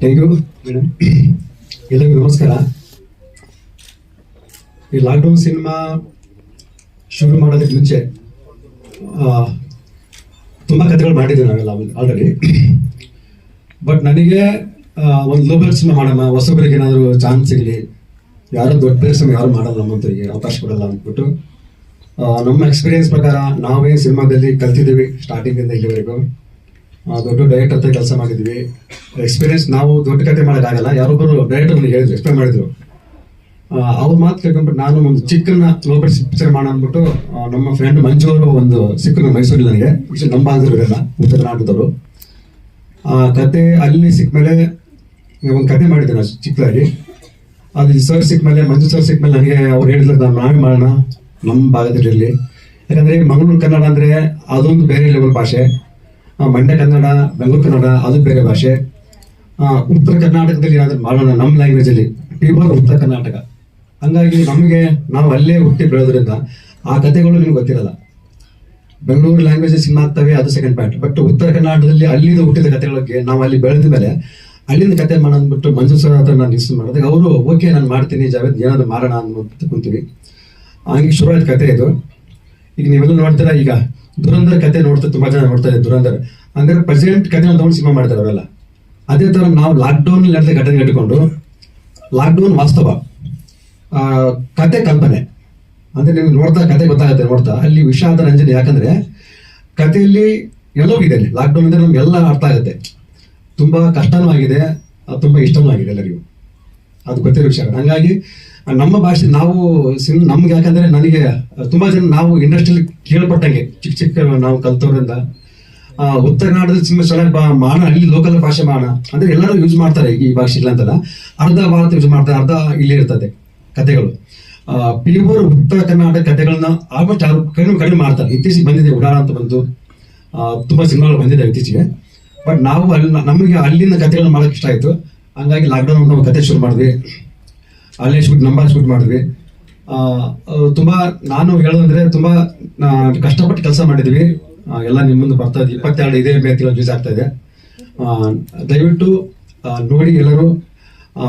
Thank you madam. ಎಲ್ಲರಿಗೂ ನಮಸ್ಕಾರ. ಈ ಲಾಕ್ಡೌನ್ ಸಿನಿಮಾ ಶುರು ಮಾಡೋದಕ್ಕೆ ಮುಂಚೆ ತುಂಬ ಕಥೆಗಳು ಮಾಡಿದ್ದೀವಿ ನಾವೆಲ್ಲ ಆಲ್ರೆಡಿ. ಬಟ್ ನನಗೆ ಒಂದು ಲೋಕಲ್ ಸಿನಿಮಾ ಮಾಡೋಣ, ಹೊಸಬರಿಗೆ ಏನಾದರೂ ಚಾನ್ಸ್ ಸಿಗಲಿ, ಯಾರೋ ದೊಡ್ಡ ಪ್ಲೇಸ್ ಯಾರು ಮಾಡಲ್ಲ ನಮ್ಮಂತರಿಗೆ ಅವಕಾಶ ಕೊಡಲ್ಲ ಅಂದ್ಬಿಟ್ಟು ನಮ್ಮ ಎಕ್ಸ್ಪೀರಿಯನ್ಸ್ ಪ್ರಕಾರ ನಾವೇ ಸಿನಿಮಾದಲ್ಲಿ ಕಲ್ತಿದ್ದೀವಿ ಸ್ಟಾರ್ಟಿಂಗಿಂದ ಇಲ್ಲಿವರೆಗೂ. ದೊಡ್ಡ ಡೈರೆಕ್ಟರ್ ಹತ್ರ ಕೆಲಸ ಮಾಡಿದ್ವಿ. ಎಕ್ಸ್ಪೀರಿಯನ್ಸ್ ನಾವು ದೊಡ್ಡ ಕತೆ ಮಾಡೋಕ್ಕಾಗಲ್ಲ. ಯಾರೊಬ್ಬರು ಡೈರೆಕ್ಟರ್ ನನಗೆ ಹೇಳಿದ್ರು, ಎಕ್ಸ್ಪ್ಲೇನ್ ಮಾಡಿದ್ರು. ಅವ್ರ ಮಾತು ಕೇಳ್ಕೊಂಡ್ಬಿಟ್ಟು ನಾನು ಒಂದು ಚಿಕ್ಕನ್ನ ಲೋಕಲ್ ಪಿಕ್ಚರ್ ಮಾಡೋಣ ಅಂದ್ಬಿಟ್ಟು ನಮ್ಮ ಫ್ರೆಂಡ್ ಮಂಜು ಅವರು ಒಂದು ಸಿಕ್ಕರು ಮೈಸೂರಲ್ಲಿ, ನನಗೆ ಇಷ್ಟು ನಮ್ಮ ಆಗಿರೋರೆಲ್ಲ ಉತ್ತರ ಕರ್ನಾಟಕದವರು. ಕತೆ ಅಲ್ಲಿ ಸಿಕ್ಕಮೇಲೆ ಒಂದು ಕತೆ ಮಾಡಿದ್ದೆ ನಾನು ಚಿಕ್ಕದಾಗಿ. ಅದು ಸರ್ ಸಿಕ್ಕಮೇಲೆ, ಮಂಜು ಸರ್ ಸಿಕ್ಕಮೇಲೆ ನನಗೆ ಅವ್ರು ಹೇಳಿದ್ರು ನಾವೇ ಮಾಡೋಣ ನಮ್ಮ ಭಾಗದಲ್ಲಿ. ಯಾಕಂದರೆ ಮಂಗಳೂರು ಕನ್ನಡ ಅಂದರೆ ಅದೊಂದು ಬೇರೆ ಲೆವೆಲ್ ಭಾಷೆ, ಮಂಡ್ಯ ಕನ್ನಡ, ಬೆಂಗಳೂರು ಕನ್ನಡ ಅದು ಬೇರೆ ಭಾಷೆ. ಉತ್ತರ ಕರ್ನಾಟಕದಲ್ಲಿ ಏನಾದರೂ ಮಾಡೋಣ ನಮ್ಮ ಲ್ಯಾಂಗ್ವೇಜಲ್ಲಿ, ಪ್ಯೂರ್ ಉತ್ತರ ಕರ್ನಾಟಕ. ಹಂಗಾಗಿ ನಮಗೆ ನಾವು ಅಲ್ಲೇ ಹುಟ್ಟಿ ಬೆಳೆದ್ರಿಂದ ಆ ಕಥೆಗಳು ನಿಮ್ಗೆ ಗೊತ್ತಿರಲ್ಲ. ಬೆಂಗಳೂರು ಲ್ಯಾಂಗ್ವೇಜ್ ಸಿನಿಮಾ ಆಗ್ತವೆ, ಅದು ಸೆಕೆಂಡ್ ಪಾಯಿಂಟ್. ಬಟ್ ಉತ್ತರ ಕರ್ನಾಟಕದಲ್ಲಿ ಅಲ್ಲಿಂದ ಹುಟ್ಟಿದ ಕಥೆಗಳಿಗೆ ನಾವು ಅಲ್ಲಿ ಬೆಳೆದ ಮೇಲೆ ಅಲ್ಲಿಂದ ಕತೆ ಮಾಡೋದ್ಬಿಟ್ಟು ಮಂಜು ಸರ್ ಹತ್ರ ನಾನು ಡಿಸ್ಕಸ್ ಮಾಡಿದಾಗ ಅವರು ಓಕೆ ನಾನು ಮಾಡ್ತೀನಿ ಜಾವೇದ್, ಏನಾದರೂ ಮಾಡೋಣ ಅಂತ ಕುಂತೀವಿ. ಹಂಗೆ ಶುರುವಾದ ಕತೆ ಇದು. ಈಗ ನೀವೆಲ್ಲ ನೋಡ್ತೀರಾ, ಈಗ ದುರಂಧರ್ ಕತೆ ನೋಡ್ತಾ ತುಂಬ ಜನ ನೋಡ್ತಾ ಇದ್ದಾರೆ. ದುರಂಧರ್ ಅಂದರೆ ಪ್ರೆಸೆಂಟ್ ಕತೆ ಒಂದು ಸಿನಿಮಾ ಮಾಡ್ತಾರೆ ಅವರೆಲ್ಲ. ಅದೇ ಥರ ನಾವು ಲಾಕ್ಡೌನ್ ನಡೆದ ಘಟನೆ ಇಟ್ಕೊಂಡು, ಲಾಕ್ಡೌನ್ ವಾಸ್ತವ, ಕತೆ ಕಲ್ಪನೆ ಅಂದರೆ ನಿಮ್ಗೆ ನೋಡ್ತಾ ಕತೆ ಗೊತ್ತಾಗುತ್ತೆ. ನೋಡ್ತಾ ಅಲ್ಲಿ ವಿಷಾದ ರಂಜನೆ, ಯಾಕಂದರೆ ಕಥೆಯಲ್ಲಿ ಎಲ್ಲವೂ ಇದೆ. ಅಲ್ಲಿ ಲಾಕ್ಡೌನ್ ಅಂದರೆ ನಮಗೆಲ್ಲ ಅರ್ಥ ಆಗುತ್ತೆ. ತುಂಬ ಕಷ್ಟನೂ ಆಗಿದೆ, ತುಂಬ ಇಷ್ಟನೂ ಆಗಿದೆ ಎಲ್ಲರಿಗೂ, ಅದು ಗೊತ್ತಿರೋ ವಿಷಯ. ಹಾಗಾಗಿ ನಮ್ಮ ಭಾಷೆ ನಾವು ನಮ್ಗೆ, ಯಾಕಂದರೆ ನನಗೆ ತುಂಬ ಜನ ನಾವು ಇಂಡಸ್ಟ್ರಿಯಲ್ಲಿ ಕೇಳ್ಪಟ್ಟಂಗೆ ಚಿಕ್ಕ ಚಿಕ್ಕ ನಾವು ಕಲ್ತವ್ರಿಂದ ಉತ್ತರ ಕನ್ನಡದ ಸಿನಿಮಾ ಚೆನ್ನಾಗಿ ಮಾಡೋಣ, ಅಲ್ಲಿ ಲೋಕಲ್ ಭಾಷೆ ಮಾಡೋಣ ಅಂದರೆ ಎಲ್ಲರೂ ಯೂಸ್ ಮಾಡ್ತಾರೆ. ಈ ಭಾಷೆ ಇಲ್ಲ ಅಂತಲ್ಲ, ಅರ್ಧ ಭಾರತ ಯೂಸ್ ಮಾಡ್ತಾರೆ, ಅರ್ಧ ಇಲ್ಲೇ ಇರ್ತದೆ ಕಥೆಗಳು. ಪ್ಯೂರ್ ಉತ್ತರ ಕರ್ನಾಟಕ ಕಥೆಗಳನ್ನ ಆಲ್ಮೋಸ್ಟ್ ಯಾರು ಕಡಿಮೆ ಮಾಡ್ತಾರೆ. ಇತ್ತೀಚೆಗೆ ಬಂದಿದೆ ಉಡಾಣ ಅಂತ ಬಂದು ತುಂಬ ಸಿನಿಮಾಗಳು ಬಂದಿದೆ ಇತ್ತೀಚೆಗೆ. ಬಟ್ ನಾವು ಅಲ್ಲಿ ನಮಗೆ ಅಲ್ಲಿಂದ ಕಥೆಗಳನ್ನ ಮಾಡೋಕೆ ಇಷ್ಟ ಆಯಿತು. ಹಂಗಾಗಿ ಲಾಕ್ಡೌನ್ ನಾವು ಕತೆ ಶುರು ಮಾಡಿದ್ವಿ, ಅಲ್ಲೇ ಶೂಟ್ ಮಾಡಿದ್ವಿ. ತುಂಬ ನಾನು ಹೇಳೋದಂದರೆ ತುಂಬ ಕಷ್ಟಪಟ್ಟು ಕೆಲಸ ಮಾಡಿದ್ವಿ. ಎಲ್ಲ ನಿಮ್ಮ ಮುಂದೆ ಬರ್ತಾ ಇದೆ. 22 ಇದೇ ಮೇ ತಿಂಗಳು ರಿಲೀಸ್ ಆಗ್ತಾ ಇದೆ. ದಯವಿಟ್ಟು ನೋಡಿ ಎಲ್ಲರೂ.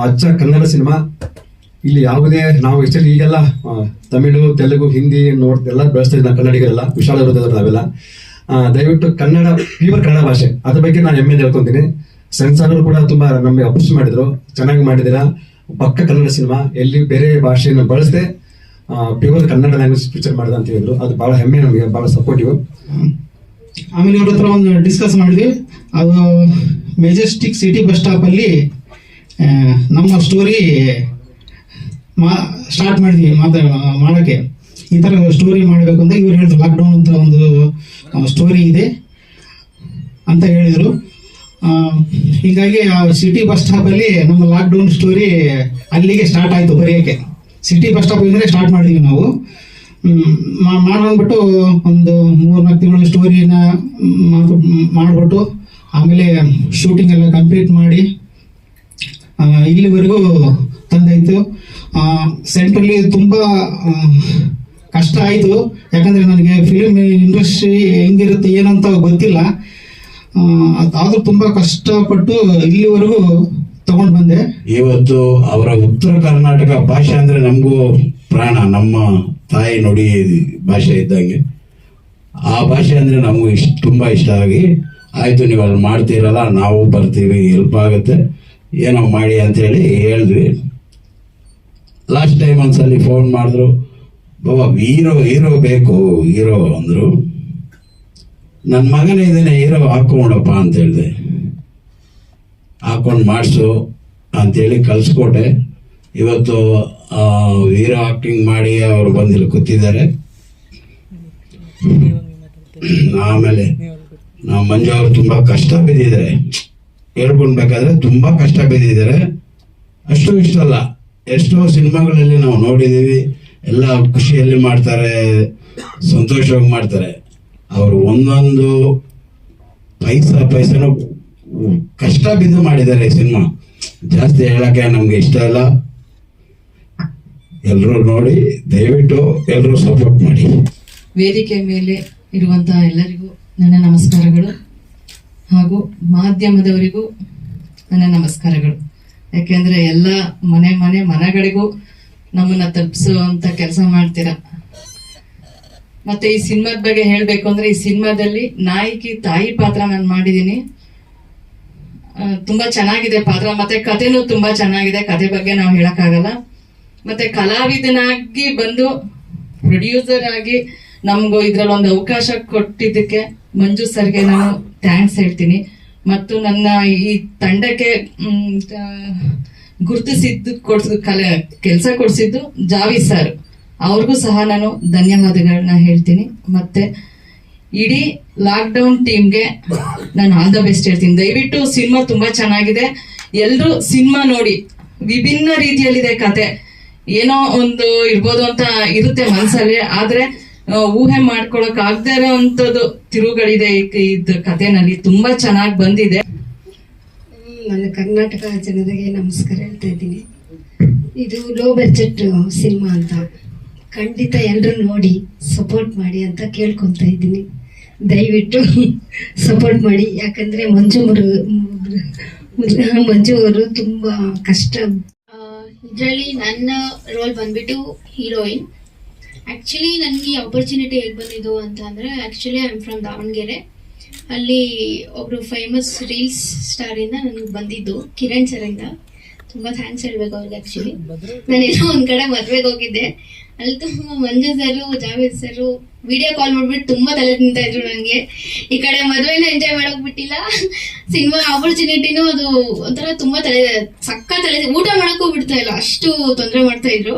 ಅಚ್ಚ ಕನ್ನಡ ಸಿನಿಮಾ ಇಲ್ಲಿ ಯಾವುದೇ ನಾವು ಎಷ್ಟಲ್ಲಿ ಈಗೆಲ್ಲ ತಮಿಳು, ತೆಲುಗು, ಹಿಂದಿ ಎಲ್ಲ ಬೆಳೆಸ್ತಾ ಇದ್ದೀವಿ. ಕನ್ನಡಿಗರೆಲ್ಲ ವಿಶಾಲ ಇರೋದಾದ್ರೆ ನಾವೆಲ್ಲ ದಯವಿಟ್ಟು ಕನ್ನಡ, ಪ್ಯೂರ್ ಕನ್ನಡ ಭಾಷೆ, ಅದ್ರ ಬಗ್ಗೆ ನಾನು ಹೆಮ್ಮೆ ಹೇಳ್ಕೊತೀನಿ. ಸೆನ್ಸಾರ್ ಕೂಡ ತುಂಬ ನಮಗೆ ಅಪ್ರೋಚ್ ಮಾಡಿದ್ರು, ಚೆನ್ನಾಗಿ ಮಾಡಿದ್ದೀರಾ, ಪಕ್ಕ ಕನ್ನಡ ಸಿನಿಮಾ, ಎಲ್ಲಿ ಬೇರೆ ಭಾಷೆಯನ್ನು ಬಳಸದೆ ಪ್ಯೂರ್ ಕನ್ನಡ ಲ್ಯಾಂಗ್ವೇಜ್ ಪಿಕ್ಚರ್ ಮಾಡಿದ ಅಂತ ಹೇಳಿದ್ರು. ಅದು ಭಾಳ ಹೆಮ್ಮೆ, ನಮಗೆ ಭಾಳ ಸಪೋರ್ಟಿವ್. ಆಮೇಲೆ ಅವ್ರ ಹತ್ರ ಒಂದು ಡಿಸ್ಕಸ್ ಮಾಡಿದ್ವಿ. ಅದು ಮೆಜೆಸ್ಟಿಕ್ ಸಿಟಿ ಬಸ್ ಸ್ಟಾಪಲ್ಲಿ ನಮ್ಮ ಸ್ಟೋರಿ ಸ್ಟಾರ್ಟ್ ಮಾಡಿದ್ವಿ ಮಾಡೋಕ್ಕೆ. ಈ ಥರ ಸ್ಟೋರಿ ಮಾಡಬೇಕು ಅಂತ ಇವ್ರು ಹೇಳಿದ್ರು. ಲಾಕ್ಡೌನ್ ಅಂತ ಒಂದು ಸ್ಟೋರಿ ಇದೆ ಅಂತ ಹೇಳಿದರು. ಹೀಗಾಗಿ ಆ ಸಿಟಿ ಬಸ್ ಸ್ಟಾಪಲ್ಲಿ ನಮ್ಮ ಲಾಕ್ಡೌನ್ ಸ್ಟೋರಿ ಅಲ್ಲಿಗೆ ಸ್ಟಾರ್ಟ್ ಆಯಿತು ಬರೆಯೋಕ್ಕೆ. ಸಿಟಿ ಬಸ್ ಸ್ಟಾಪ್ ಇಂದಲೇ ಸ್ಟಾರ್ಟ್ ಮಾಡಿದ್ವಿ ನಾವು. ಮಾಡ್ಬಿಟ್ಟು ಒಂದು 3-4 ತಿಂಗಳ ಸ್ಟೋರಿನ ಮಾಡಿಬಿಟ್ಟು ಆಮೇಲೆ ಶೂಟಿಂಗ್ ಎಲ್ಲ ಕಂಪ್ಲೀಟ್ ಮಾಡಿ ಇಲ್ಲಿವರೆಗೂ ತಂದಾಯಿತು. ಸೆಂಟ್ರಲ್ಲಿ ತುಂಬ ಕಷ್ಟ ಆಯಿತು, ಯಾಕಂದರೆ ನನಗೆ ಫಿಲ್ಮ್ ಇಂಡಸ್ಟ್ರಿ ಹೆಂಗಿರುತ್ತೆ ಏನಂತ ಗೊತ್ತಿಲ್ಲ. ಆದರೂ ತುಂಬ ಕಷ್ಟಪಟ್ಟು ಇಲ್ಲಿವರೆಗೂ ತಗೊಂಡು ಬಂದೆ. ಇವತ್ತು ಅವರ ಉತ್ತರ ಕರ್ನಾಟಕ ಭಾಷೆ ಅಂದರೆ ನಮಗೂ ಪ್ರಾಣ, ನಮ್ಮ ತಾಯಿ ನುಡಿ ಭಾಷೆ ಇದ್ದಂಗೆ. ಆ ಭಾಷೆ ಅಂದರೆ ನಮಗೂ ತುಂಬ ಇಷ್ಟ ಆಗಿ, ಆಯಿತು ನೀವು ಅಲ್ಲಿ ಮಾಡ್ತೀರಲ್ಲ, ನಾವು ಬರ್ತೀವಿ, ಹೆಲ್ಪ್ ಆಗುತ್ತೆ, ಏನೋ ಮಾಡಿ ಅಂತೇಳಿ ಹೇಳಿದ್ವಿ. ಲಾಸ್ಟ್ ಟೈಮ್ ಒಂದ್ಸಲಿ ಫೋನ್ ಮಾಡಿದ್ರು, ಬಾಬಾ ಹೀರೋ ಬೇಕು ಅಂದರು. ನನ್ನ ಮಗನೇ ಇದ್ದೇನೆ, ಹೀರೋ ಹಾಕ್ಕೊಂಡಪ್ಪ ಅಂತ ಹೇಳಿದೆ. ಹಾಕೊಂಡು ಮಾಡಿಸು ಅಂತೇಳಿ ಕಲಿಸ್ಕೊಟ್ಟೆ. ಇವತ್ತು ಹೀರೋ ಆಕ್ಟಿಂಗ್ ಮಾಡಿ ಅವರು ಬಂದಿಲ್ಲ ಕೂತಿದ್ದಾರೆ. ಆಮೇಲೆ ನಾವು ಮಂಜು ಅವರು ತುಂಬ ಕಷ್ಟ ಬಿದ್ದಿದ್ದಾರೆ, ಹೇಳ್ಕೊಳ್ಬೇಕಾದ್ರೆ ತುಂಬ ಕಷ್ಟ ಬಿದ್ದಿದ್ದಾರೆ. ಅಷ್ಟು ಇಷ್ಟಲ್ಲ, ಎಷ್ಟೋ ಸಿನಿಮಾಗಳಲ್ಲಿ ನಾವು ನೋಡಿದ್ದೀವಿ, ಎಲ್ಲ ಖುಷಿಯಲ್ಲಿ ಮಾಡ್ತಾರೆ, ಸಂತೋಷವಾಗಿ ಮಾಡ್ತಾರೆ. ಅವರು ಒಂದೊಂದು ಪೈಸನೂ ಕಷ್ಟ ಬಿದ್ದು ಮಾಡಿದ್ದಾರೆ ಈ ಸಿನಿಮಾ. ಜಾಸ್ತಿ ಹೇಳಕ್ಕೆ ನಮ್ಗೆ ಇಷ್ಟ ಇಲ್ಲ. ಎಲ್ಲರೂ ನೋಡಿ, ದಯವಿಟ್ಟು ಎಲ್ಲರೂ ಸಪೋರ್ಟ್ ಮಾಡಿ. ವೇದಿಕೆ ಮೇಲೆ ಇರುವಂತಹ ಎಲ್ಲರಿಗೂ ನನ್ನ ನಮಸ್ಕಾರಗಳು, ಹಾಗೂ ಮಾಧ್ಯಮದವರಿಗೂ ನನ್ನ ನಮಸ್ಕಾರಗಳು. ಯಾಕೆಂದ್ರೆ ಎಲ್ಲ ಮನೆಗಳಿಗೂ ನಮ್ಮನ್ನ ತಲುಪಿಸುವಂತ ಕೆಲಸ ಮಾಡ್ತೀರಾ. ಮತ್ತೆ ಈ ಸಿನಿಮಾದ ಬಗ್ಗೆ ಹೇಳ್ಬೇಕು ಅಂದ್ರೆ, ಈ ಸಿನಿಮಾದಲ್ಲಿ ನಾಯಕಿ ತಾಯಿ ಪಾತ್ರ ನಾನು ಮಾಡಿದೀನಿ. ತುಂಬಾ ಚೆನ್ನಾಗಿದೆ ಪಾತ್ರ, ಮತ್ತೆ ಕಥೆನೂ ತುಂಬಾ ಚೆನ್ನಾಗಿದೆ. ಕಥೆ ಬಗ್ಗೆ ನಾವು ಹೇಳಕ್ಕಾಗಲ್ಲ. ಮತ್ತೆ ಕಲಾವಿದನಾಗಿ ಬಂದು ಪ್ರೊಡ್ಯೂಸರ್ ಆಗಿ ನಮ್ಗೂ ಇದ್ರಲ್ಲಿ ಒಂದು ಅವಕಾಶ ಕೊಟ್ಟಿದ್ದಕ್ಕೆ ಮಂಜು ಸರ್ಗೆ ನಾನು ಥ್ಯಾಂಕ್ಸ್ ಹೇಳ್ತೀನಿ. ಮತ್ತು ನನ್ನ ಈ ತಂಡಕ್ಕೆ ಗುರುತಿಸಿದ್ದು ಕೆಲಸ ಕೊಡಿಸಿದ್ದು ಜಾವಿ ಸರ್, ಅವ್ರಿಗೂ ಸಹ ನಾನು ಧನ್ಯವಾದಗಳನ್ನ ಹೇಳ್ತೀನಿ. ಮತ್ತೆ ಇಡೀ ಲಾಕ್ಡೌನ್ ಟೀಮ್ಗೆ ನಾನು ಆಲ್ ದ ಬೆಸ್ಟ್ ಹೇಳ್ತೀನಿ. ದಯವಿಟ್ಟು ಸಿನಿಮಾ ತುಂಬಾ ಚೆನ್ನಾಗಿದೆ, ಎಲ್ರು ಸಿನಿಮಾ ನೋಡಿ. ವಿಭಿನ್ನ ರೀತಿಯಲ್ಲಿದೆ ಕತೆ, ಏನೋ ಒಂದು ಇರ್ಬೋದು ಅಂತ ಇರುತ್ತೆ ಮನ್ಸಲ್ಲಿ, ಆದ್ರೆ ಊಹೆ ಮಾಡ್ಕೊಳಕ್ ಆಗದೆ ಇರೋಂಥದ್ದು ತಿರುವುಗಳಿದೆ ಇದ್ ಕಥೆನಲ್ಲಿ. ತುಂಬಾ ಚೆನ್ನಾಗಿ ಬಂದಿದೆ. ನನ್ನ ಕರ್ನಾಟಕ ಜನತೆಗೆ ನಮಸ್ಕಾರ ಹೇಳ್ತಾ ಇದ್ದೀನಿ. ಇದು ಲೋ ಬಜೆಟ್ ಸಿನಿಮಾ ಅಂತ, ಖಂಡಿತ ಎಲ್ಲರೂ ನೋಡಿ ಸಪೋರ್ಟ್ ಮಾಡಿ ಅಂತ ಕೇಳ್ಕೊತಾ ಇದ್ದೀನಿ. ದಯವಿಟ್ಟು ಸಪೋರ್ಟ್ ಮಾಡಿ. ಯಾಕಂದ್ರೆ ಮಂಜು ಅವರು ತುಂಬಾ ಕಷ್ಟ. ಇದರಲ್ಲಿ ನನ್ನ ರೋಲ್ ಬಂದ್ಬಿಟ್ಟು ಹೀರೋಯಿನ್. ಆ್ಯಕ್ಚುಲಿ ನನಗೆ ಆಪರ್ಚುನಿಟಿ ಹೇಗೆ ಬಂದಿದ್ದು ಅಂತ ಅಂದರೆ, actually I am from Davanagere. ಅಲ್ಲಿ ಒಬ್ಬರು ಫೇಮಸ್ ರೀಲ್ಸ್ ಸ್ಟಾರಿಂದ ನನಗೆ ಬಂದಿದ್ದು, ಕಿರಣ್ ಸರಿಂದ. ತುಂಬ ಥ್ಯಾಂಕ್ಸ್ ಹೇಳ್ಬೇಕು ಅವ್ರಿಗೆ. ಆ್ಯಕ್ಚುಲಿ ನಾನೇನೋ ಒಂದು ಕಡೆ ಮದುವೆಗೆ ಹೋಗಿದ್ದೆ, ಅಲ್ಲಿ ತುಂಬ ಮಂಜು ಸರು, ಜಾವೇದ್ ಸರು ವಿಡಿಯೋ ಕಾಲ್ ಮಾಡಿಬಿಟ್ಟು ತುಂಬ ತಲೆ ತಿಂತಾ ಇದ್ರು ನನಗೆ. ಈ ಕಡೆ ಮದುವೆನ ಎಂಜಾಯ್ ಮಾಡೋಕೆ ಬಿಟ್ಟಿಲ್ಲ, ಸಿನಿಮಾ ಆಪರ್ಚುನಿಟಿನೂ ಅದು ಒಂಥರ ತುಂಬ ಸಕ್ಕ ತಲೆ ಊಟ ಮಾಡೋಕ್ಕೂ ಬಿಡ್ತಾ ಇಲ್ಲ, ಅಷ್ಟು ತೊಂದರೆ ಮಾಡ್ತಾ ಇದ್ರು.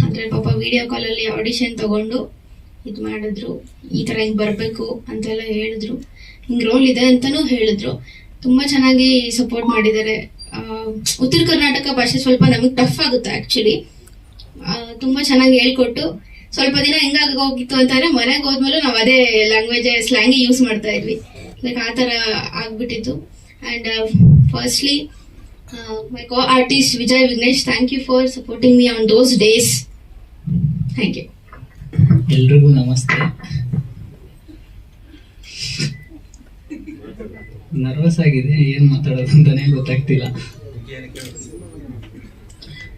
ಅಂದರೆ ಪಾಪ ವಿಡಿಯೋ ಕಾಲಲ್ಲಿ ಆಡಿಷನ್ ತಗೊಂಡು ಇದು ಮಾಡಿದ್ರು, ಈ ಥರ ಹಿಂಗೆ ಬರಬೇಕು ಅಂತೆಲ್ಲ ಹೇಳಿದ್ರು, ಹಿಂಗೆ ರೋಲ್ ಇದೆ ಅಂತಲೂ ಹೇಳಿದ್ರು. ತುಂಬ ಚೆನ್ನಾಗಿ ಸಪೋರ್ಟ್ ಮಾಡಿದ್ದಾರೆ. ಉತ್ತರ ಕರ್ನಾಟಕ ಭಾಷೆ ಸ್ವಲ್ಪ ನಮಗೆ ಟಫ್ ಆಗುತ್ತೆ ಆ್ಯಕ್ಚುಲಿ. ತುಂಬ ಚೆನ್ನಾಗಿ ಹೇಳ್ಕೊಟ್ಟು ಸ್ವಲ್ಪ ದಿನ ಹೆಂಗಾಗಿ ಹೋಗಿತ್ತು ಅಂತಂದರೆ, ಮನೆಗೆ ಹೋದ್ಮೇಲೆ ನಾವು ಅದೇ ಲ್ಯಾಂಗ್ವೇಜ್ ಸ್ಲ್ಯಾಂಗಿ ಯೂಸ್ ಮಾಡ್ತಾ ಇದ್ವಿ. ಲೈಕ್ ಆ ಥರ ಆಗ್ಬಿಟ್ಟಿತ್ತು. And firstly my co-artist Vijay Vignesh, thank you for supporting me on those days. Thank you. ಎಲ್ರಿಗೂ ನಮಸ್ತೆ. ನರ್ವಸ್ ಆಗಿದೆ, ಏನು ಮಾತಾಡೋದು ಅಂತಾನೆ ಗೊತ್ತಾಗ್ತಿಲ್ಲ.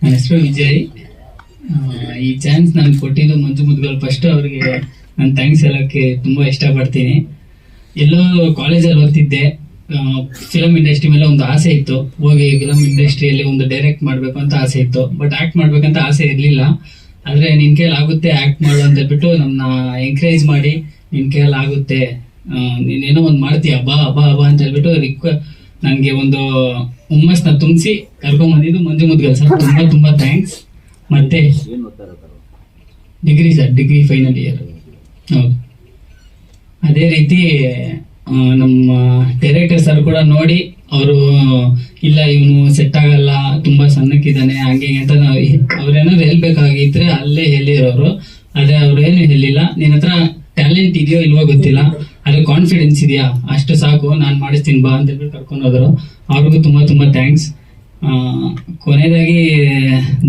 ನನ್ನ ಹೆಸರು ವಿಜಯ್. ಈ ಚಾನ್ಸ್ ನಾನು ಕೊಟ್ಟಿದ್ದು ಮಂಜು ಮುದ್ಗಲ್ ಫಸ್ಟ್ ಅವ್ರಿಗೆ ನಾನು ಥ್ಯಾಂಕ್ಸ್ ಹೇಳೋಕ್ಕೆ ತುಂಬ ಇಷ್ಟಪಡ್ತೀನಿ. ಎಲ್ಲೋ ಕಾಲೇಜಲ್ಲಿ ಓದ್ತಿದ್ದೆ, ಫಿಲಮ್ ಇಂಡಸ್ಟ್ರಿ ಮೇಲೆ ಒಂದು ಆಸೆ ಇತ್ತು, ಹೋಗಿ ಫಿಲಮ್ ಇಂಡಸ್ಟ್ರಿಯಲ್ಲಿ ಒಂದು ಡೈರೆಕ್ಟ್ ಮಾಡಬೇಕು ಅಂತ ಆಸೆ ಇತ್ತು. ಬಟ್ ಆ್ಯಕ್ಟ್ ಮಾಡ್ಬೇಕಂತ ಆಸೆ ಇರಲಿಲ್ಲ. ಆದರೆ ನಿನ್ನ ಕೈಯಲ್ಲಿ ಆಗುತ್ತೆ ಆ್ಯಕ್ಟ್ ಮಾಡು ಅಂತ ಹೇಳ್ಬಿಟ್ಟು ನಮ್ಮನ್ನ ಎಂಕರೇಜ್ ಮಾಡಿ, ನಿನ್ನ ಕೈಯಲ್ಲಿ ಆಗುತ್ತೆ, ನೀನೇನೋ ಒಂದು ಮಾಡ್ತೀಯ, ಬಾ ಬಾ ಬಾ ಅಂತ ಹೇಳ್ಬಿಟ್ಟು ನನಗೆ ಒಂದು ಹುಮ್ಮಸ್ನ ತುಂಬಿಸಿ ಕರ್ಕೊಂಬಂದಿದ್ದು ಮಂಜು ಮುದ್ಗಲ್ ಸರ್. ತುಂಬ ತುಂಬ ಥ್ಯಾಂಕ್ಸ್. ಮತ್ತೆ ಡಿಗ್ರಿ ಫೈನಲ್ ಇಯರ್. ಹೌದು, ಅದೇ ರೀತಿ ನಮ್ಮ ಡೈರೆಕ್ಟರ್ ಸರ್ ಕೂಡ ನೋಡಿ ಅವರು ಇಲ್ಲ ಇವನು ಸೆಟ್ ಆಗಲ್ಲ, ತುಂಬಾ ಸಣ್ಣಕ್ಕಿದ್ದಾನೆ ಹಂಗೆ ಅಂತ ಅವ್ರೇನಾದ್ರು ಹೇಳ್ಬೇಕಾಗಿದ್ರೆ ಅಲ್ಲೇ ಹೇಳಿರೋರು. ಆದ್ರೆ ಅವ್ರೇನು ಹೇಳಿಲ್ಲ, ನಿನ್ನ ಹತ್ರ ಟ್ಯಾಲೆಂಟ್ ಇದೆಯೋ ಇಲ್ವೋ ಗೊತ್ತಿಲ್ಲ, ಅದ್ರ ಕಾನ್ಫಿಡೆನ್ಸ್ ಇದೆಯಾ ಅಷ್ಟು ಸಾಕು, ನಾನು ಮಾಡಿಸ್ತೀನಿ ಬಾ ಅಂತ ಹೇಳ್ಬಿಟ್ಟು ಕರ್ಕೊಂಡು ಹೋದ್ರು. ಅವ್ರಿಗೂ ತುಂಬಾ ತುಂಬಾ ಥ್ಯಾಂಕ್ಸ್. ಕೊನೆಯದಾಗಿ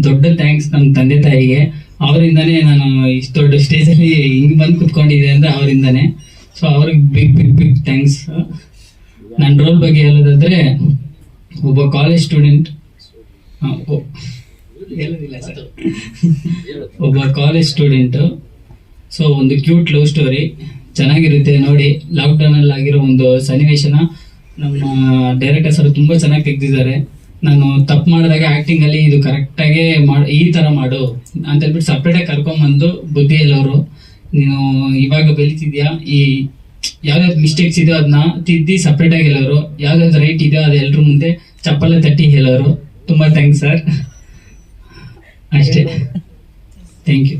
ದೊಡ್ಡ ಥ್ಯಾಂಕ್ಸ್ ನಮ್ಮ ತಂದೆ ತಾಯಿಗೆ. ಅವರಿಂದಾನೇ ನಾನು ಇಷ್ಟು ದೊಡ್ಡ ಸ್ಟೇಜಲ್ಲಿ ಹಿಂಗೆ ಬಂದು ಕುತ್ಕೊಂಡಿದ್ದೆ ಅಂದ್ರೆ ಅವರಿಂದಾನೇ. ಸೊ ಅವ್ರಿಗೆ ಬಿಗ್ ಬಿಗ್ ಬಿಗ್ ಥ್ಯಾಂಕ್ಸ್. ನನ್ನ ರೋಲ್ ಬಗ್ಗೆ ಹೇಳೋದಾದ್ರೆ, ಒಬ್ಬ ಕಾಲೇಜ್ ಸ್ಟೂಡೆಂಟ್, ಹೇಳೋದಿಲ್ಲ ಸರ್, ಒಬ್ಬ ಕಾಲೇಜ್ ಸ್ಟೂಡೆಂಟು. ಸೊ ಒಂದು ಕ್ಯೂಟ್ ಲವ್ ಸ್ಟೋರಿ ಚೆನ್ನಾಗಿರುತ್ತೆ ನೋಡಿ. ಲಾಕ್ಡೌನಲ್ಲಿ ಆಗಿರೋ ಒಂದು ಸನ್ನಿವೇಶನ ನಮ್ಮ ಡೈರೆಕ್ಟರ್ ಸರ್ ತುಂಬ ಚೆನ್ನಾಗಿ ತೆಗೆದಿದ್ದಾರೆ. ನಾನು ತಪ್ಪು ಮಾಡಿದಾಗ ಆ್ಯಕ್ಟಿಂಗಲ್ಲಿ ಇದು ಕರೆಕ್ಟಾಗಿ ಈ ಥರ ಮಾಡು ಅಂತ ಹೇಳ್ಬಿಟ್ಟು ಸಪ್ರೇಟಾಗಿ ಕರ್ಕೊಂಬಂದು ಬುದ್ಧಿ ಹೇಳೋರು. ನೀನು ಇವಾಗ ಬೆಳೀತಿದ್ಯಾ, ಈ ಯಾವ್ದಾವ್ದು ಮಿಸ್ಟೇಕ್ಸ್ ಇದೆಯೋ ಅದನ್ನ ತಿದ್ದಿ ಸಪ್ರೇಟಾಗಿ ಹೇಳೋರು, ಯಾವ್ದಾವ್ದು ರೈಟ್ ಇದೆಯೋ ಅದು ಎಲ್ಲರ ಮುಂದೆ ಚಪ್ಪಲ ತಟ್ಟಿ ಹೇಳೋರು. ತುಂಬ ಥ್ಯಾಂಕ್ಸ್ ಸರ್. ಅಷ್ಟೇ, ಥ್ಯಾಂಕ್ ಯು.